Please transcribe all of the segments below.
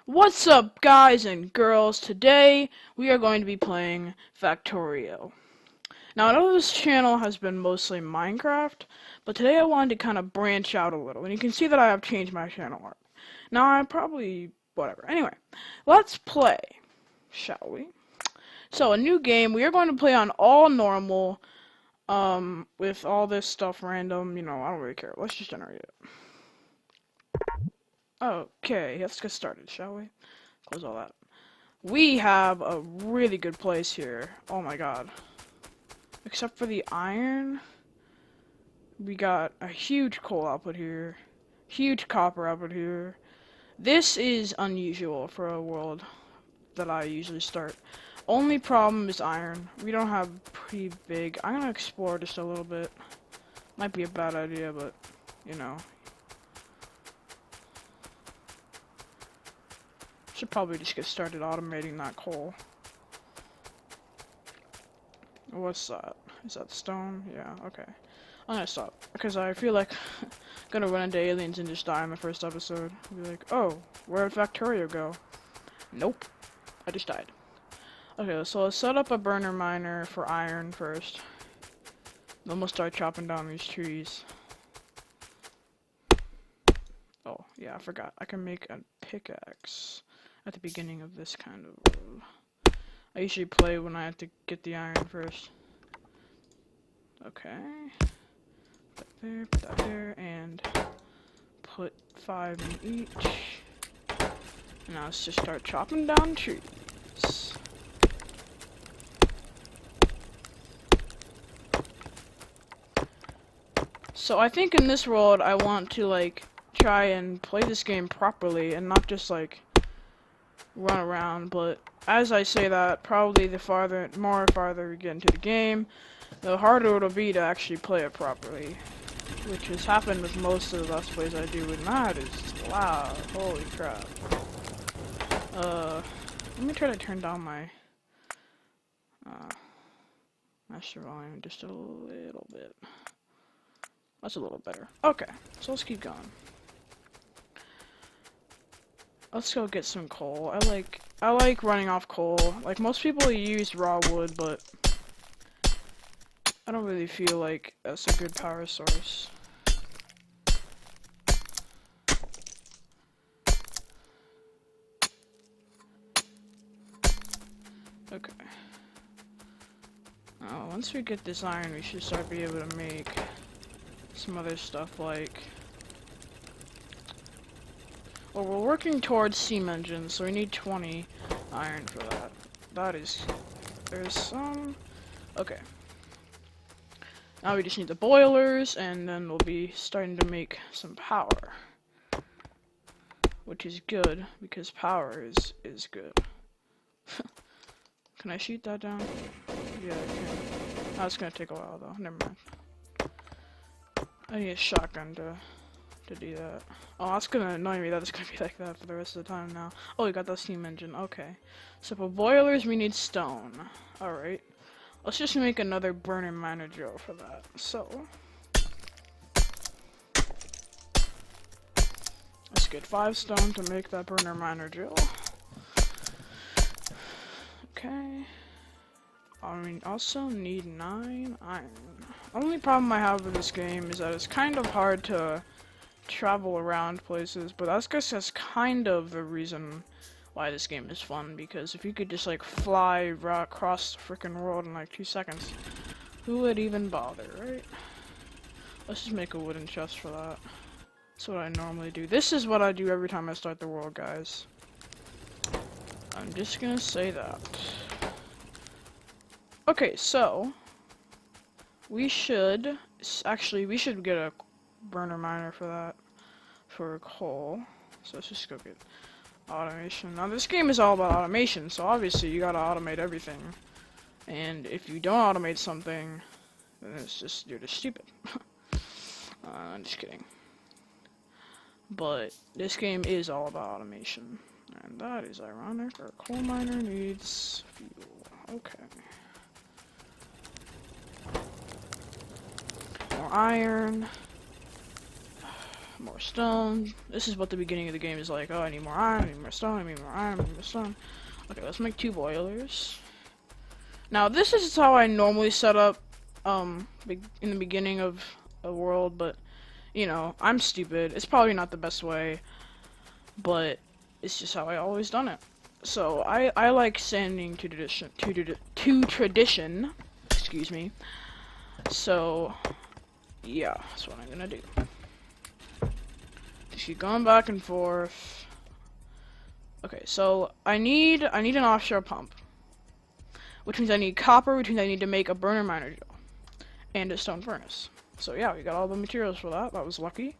What's up, guys and girls? Today we are going to be playing Factorio. Now, I know this channel has been mostly Minecraft, but today I wanted to kind of branch out a little, and you can see that I have changed my channel art. Now, I probably whatever. Anyway, let's play, shall we? So, a new game. We are going to play on all normal, with all this stuff random. I don't really care. Let's just generate it. Okay, let's get started, shall we? Close all that. We have a really good place here. Oh my god. Except for the iron, we got a huge coal output here. Huge copper output here. This is unusual for a world that I usually start. Only problem is iron. We don't have pretty big. I'm gonna explore just a little bit. Might be a bad idea, but you know. Should probably just get started automating that coal. What's that? Is that stone? Yeah, okay. I'm gonna stop, because I feel like I'm gonna run into aliens and just die in the first episode. Be like, oh, where'd Factorio go? Nope. I just died. Okay, so let's set up a burner miner for iron first. Then we'll start chopping down these trees. Oh, yeah, I forgot. I can make a pickaxe at the beginning of this kind of road. I usually play when I have to get the iron first. Okay. Put that there, and put 5 in each. And now let's just start chopping down trees. So I think in this world I want to like try and play this game properly and not just like run around, but as I say that, probably the more farther we get into the game, the harder it'll be to actually play it properly. Which has happened with most of the Let's Plays I do, and that is loud. Holy crap. Let me try to turn down my master volume just a little bit. That's a little better. Okay, so let's keep going. Let's go get some coal. I like running off coal. Like most people use raw wood, but I don't really feel like that's a good power source. Okay. Now, once we get this iron, we should start being able to make some other stuff like... Well, we're working towards steam engines, so we need 20 iron for that. That is... There's some... Okay. Now we just need the boilers, and then we'll be starting to make some power. Which is good, because power is good. Can I shoot that down? Yeah, I can. That's gonna take a while, though. Never mind. I need a shotgun to do that. Oh, that's gonna annoy me that it's gonna be like that for the rest of the time now. Oh, we got that steam engine. Okay. So for boilers, we need stone. Alright. Let's just make another burner miner drill for that. So. Let's get 5 stone to make that burner miner drill. Okay. I also need 9 iron. Only problem I have with this game is that it's kind of hard to travel around places, but I guess that's kind of the reason why this game is fun, because if you could just like fly across the freaking world in like 2 seconds, who would even bother, right? Let's just make a wooden chest for that. That's what I normally do. This is what I do every time I start the world, guys. I'm just gonna say that. Okay, so we should get a burner miner for that, for coal. So let's just go get automation. Now this game is all about automation, so obviously you gotta automate everything. And if you don't automate something, then you're just stupid. I'm just kidding. But this game is all about automation, and that is ironic. Our coal miner needs fuel. Okay. More iron. More stone. This is what the beginning of the game is like. Oh, I need more iron, I need more stone, I need more iron, I need more stone. Okay, let's make 2 boilers. Now, this is how I normally set up, in the beginning of a world, but, you know, I'm stupid. It's probably not the best way, but it's just how I always done it. So, I like standing to tradition, excuse me. So, yeah, that's what I'm gonna do. Just keep going back and forth. Okay, so I need an offshore pump, which means I need copper, which means I need to make a burner miner drill and a stone furnace. So yeah, we got all the materials for that. That was lucky.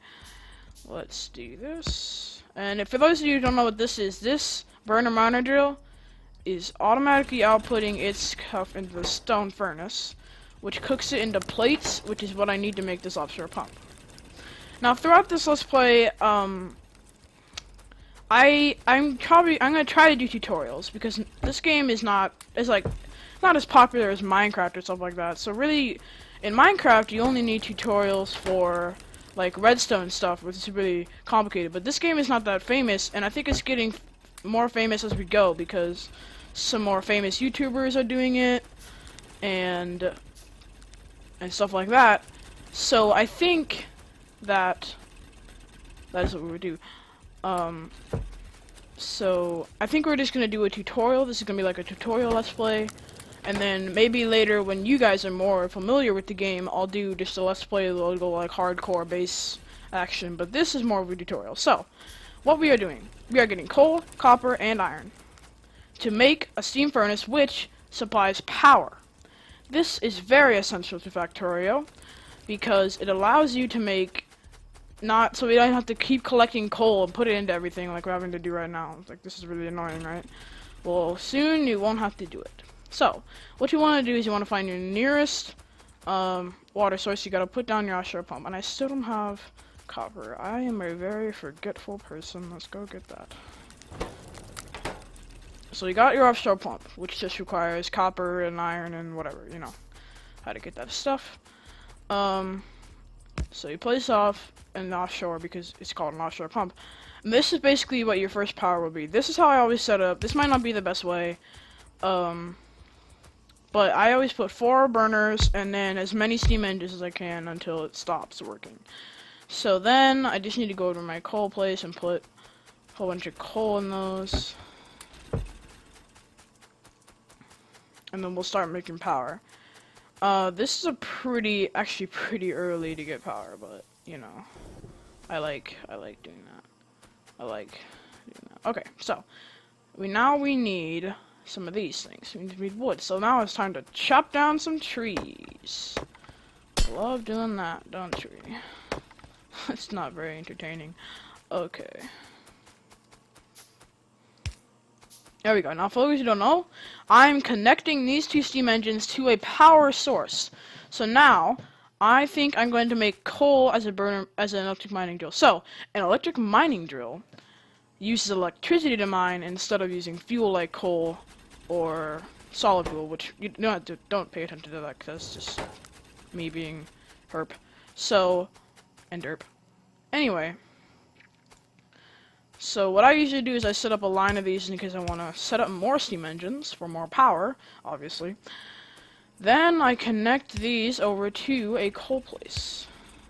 Let's do this. And for those of you who don't know what this is, this burner miner drill is automatically outputting its stuff into the stone furnace, which cooks it into plates, which is what I need to make this offshore pump. Now, throughout this Let's Play, I'm gonna try to do tutorials because this game is not as popular as Minecraft or stuff like that. So really, in Minecraft, you only need tutorials for like redstone stuff, which is really complicated. But this game is not that famous, and I think it's getting more famous as we go because some more famous YouTubers are doing it and stuff like that. So I think that is what we would do. So I think we're just gonna do a tutorial. This is gonna be like a tutorial Let's Play, and then maybe later when you guys are more familiar with the game, I'll do just a Let's Play that'll go like hardcore base action. But this is more of a tutorial. So what we are doing, we are getting coal, copper, and iron to make a steam furnace which supplies power. This is very essential to Factorio because it allows you to make so we don't have to keep collecting coal and put it into everything like we're having to do right now. Like, this is really annoying, right? Well, soon you won't have to do it. So, what you want to do is you want to find your nearest water source. You got to put down your offshore pump. And I still don't have copper. I am a very forgetful person. Let's go get that. So you got your offshore pump, which just requires copper and iron and whatever, you know, how to get that stuff. So you place off an offshore because it's called an offshore pump. And this is basically what your first power will be. This is how I always set up. This might not be the best way, but I always put 4 burners and then as many steam engines as I can until it stops working. So then I just need to go to my coal place and put a whole bunch of coal in those. And then we'll start making power. This is actually pretty early to get power, but you know, I like doing that. Okay, so we need some of these things. We need wood. So now it's time to chop down some trees. Love doing that, don't we? It's not very entertaining. Okay. There we go. Now, for those who don't know, I'm connecting these 2 steam engines to a power source. So now, I think I'm going to make coal as an electric mining drill. So, an electric mining drill uses electricity to mine instead of using fuel like coal or solid fuel, which you don't pay attention to that because that's just me being herp. So, and derp. Anyway. So what I usually do is I set up a line of these in case I want to set up more steam engines for more power, obviously. Then I connect these over to a coal place.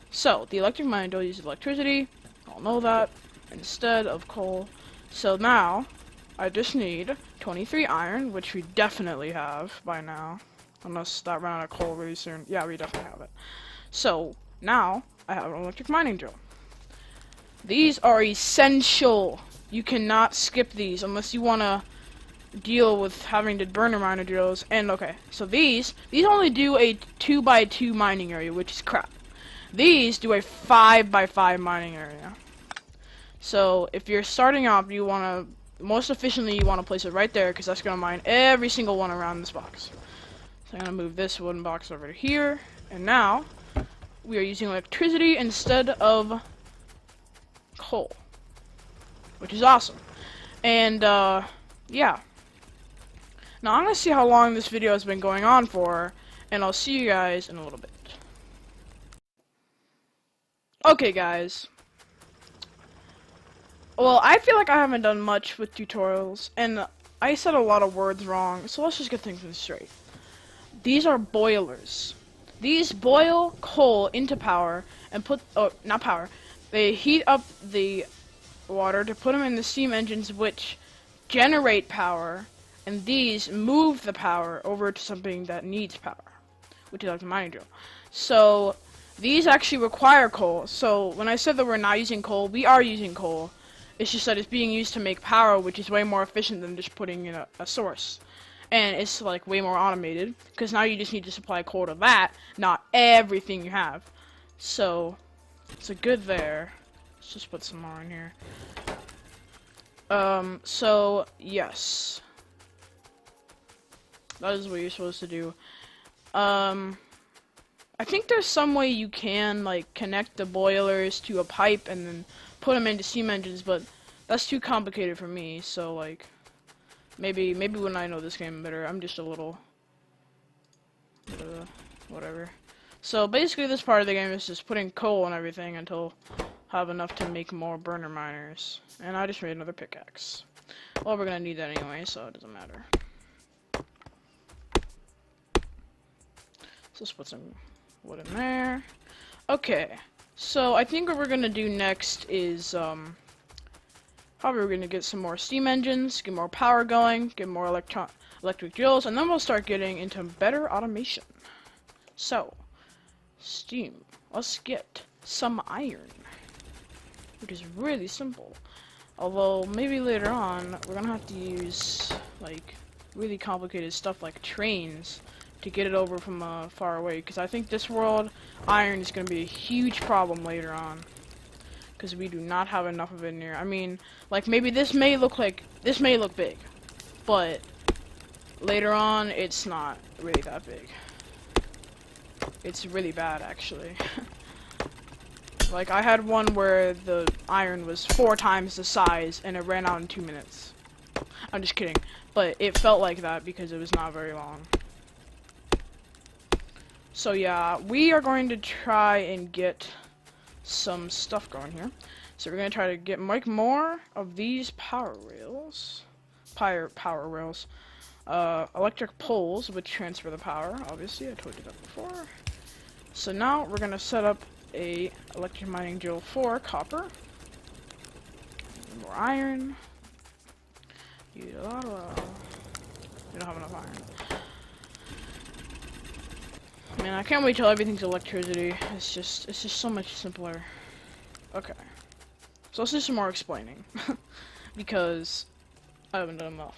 So the electric mining drill uses electricity, I'll know that, instead of coal. So now I just need 23 iron, which we definitely have by now. Unless that ran out of coal really soon. Yeah, we definitely have it. So now I have an electric mining drill. These are essential. You cannot skip these unless you want to deal with having to burner miner drills. And okay, so these only do a 2x2 mining area, which is crap. These do a 5x5 mining area. So if you're starting off, you want to most efficiently you want to place it right there because that's going to mine every single one around this box. So I'm going to move this wooden box over to here, and now we are using electricity instead of coal, which is awesome. And yeah, now I'm gonna see how long this video has been going on for, and I'll see you guys in a little bit. Okay guys, Well, I feel like I haven't done much with tutorials, and I said a lot of words wrong, so let's just get things straight. These are boilers. These boil coal into power and put, oh, not power. They heat up the water to put them in the steam engines, which generate power, and these move the power over to something that needs power, which is like the mining drill. So these actually require coal. So when I said that we're not using coal, we are using coal. It's just that it's being used to make power, which is way more efficient than just putting in a source. And it's like way more automated, because now you just need to supply coal to that, not everything you have. So it's a good there. Let's just put some more in here. So yes. That is what you're supposed to do. I think there's some way you can like connect the boilers to a pipe and then put them into steam engines, but that's too complicated for me. So like, maybe when I know this game better, I'm just a little, whatever. So basically, this part of the game is just putting coal and everything until I have enough to make more burner miners. And I just made another pickaxe. Well, we're gonna need that anyway, so it doesn't matter. So let's put some wood in there. Okay, so I think what we're gonna do next is probably we're gonna get some more steam engines, get more power going, get more electric drills, and then we'll start getting into better automation. So, steam. Let's get some iron, which is really simple. Although maybe later on we're gonna have to use like really complicated stuff like trains to get it over from far away, because I think this world iron is going to be a huge problem later on, because we do not have enough of it in here. I mean, like maybe this may look big, but later on it's not really that big. It's really bad actually. Like I had one where the iron was 4 times the size and it ran out in 2 minutes. I'm just kidding, but it felt like that because it was not very long. So yeah, we are going to try and get some stuff going here. So we're going to try to make more of these power rails. Electric poles, which transfer the power, obviously, I told you that before. So now we're going to set up a electric mining drill for copper. More iron. We don't have enough iron. Man, I can't wait till everything's electricity. It's just so much simpler. Okay. So let's do some more explaining. Because I haven't done enough.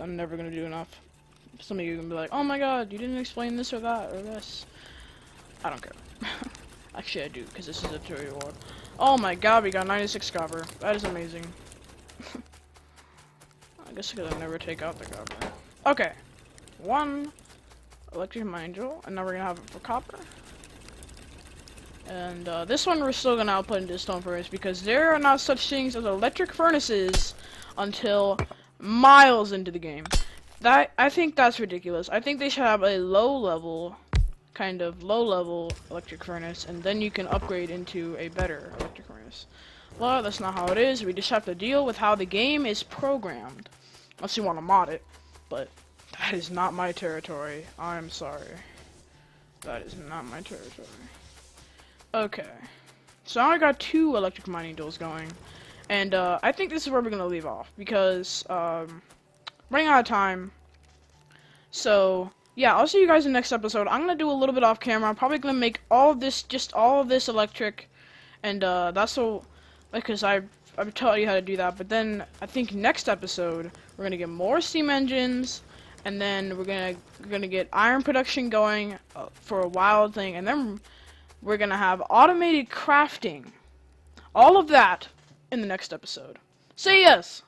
I'm never gonna do enough. Some of you are gonna be like, oh my god, you didn't explain this or that or this. I don't care. Actually, I do, because this is a tutorial world. Oh my god, we got 96 copper. That is amazing. I guess because I never take out the copper. Okay. 1 electric mining drill, and now we're gonna have it for copper. And this one we're still gonna output into stone furnace, because there are not such things as electric furnaces until miles into the game. I think that's ridiculous. I think they should have a low-level electric furnace, and then you can upgrade into a better electric furnace. Well, that's not how it is. We just have to deal with how the game is programmed. Unless you want to mod it, but that is not my territory. I'm sorry. That is not my territory. Okay. So now I got 2 electric mining drills going. And I think this is where we're going to leave off. Because running out of time. So yeah, I'll see you guys in the next episode. I'm going to do a little bit off camera. I'm probably going to make all of this electric. And that's so, because I've taught you how to do that. But then I think next episode we're going to get more steam engines. And then we're gonna get iron production going for a wild thing, and then we're gonna have automated crafting. All of that in the next episode. Say yes!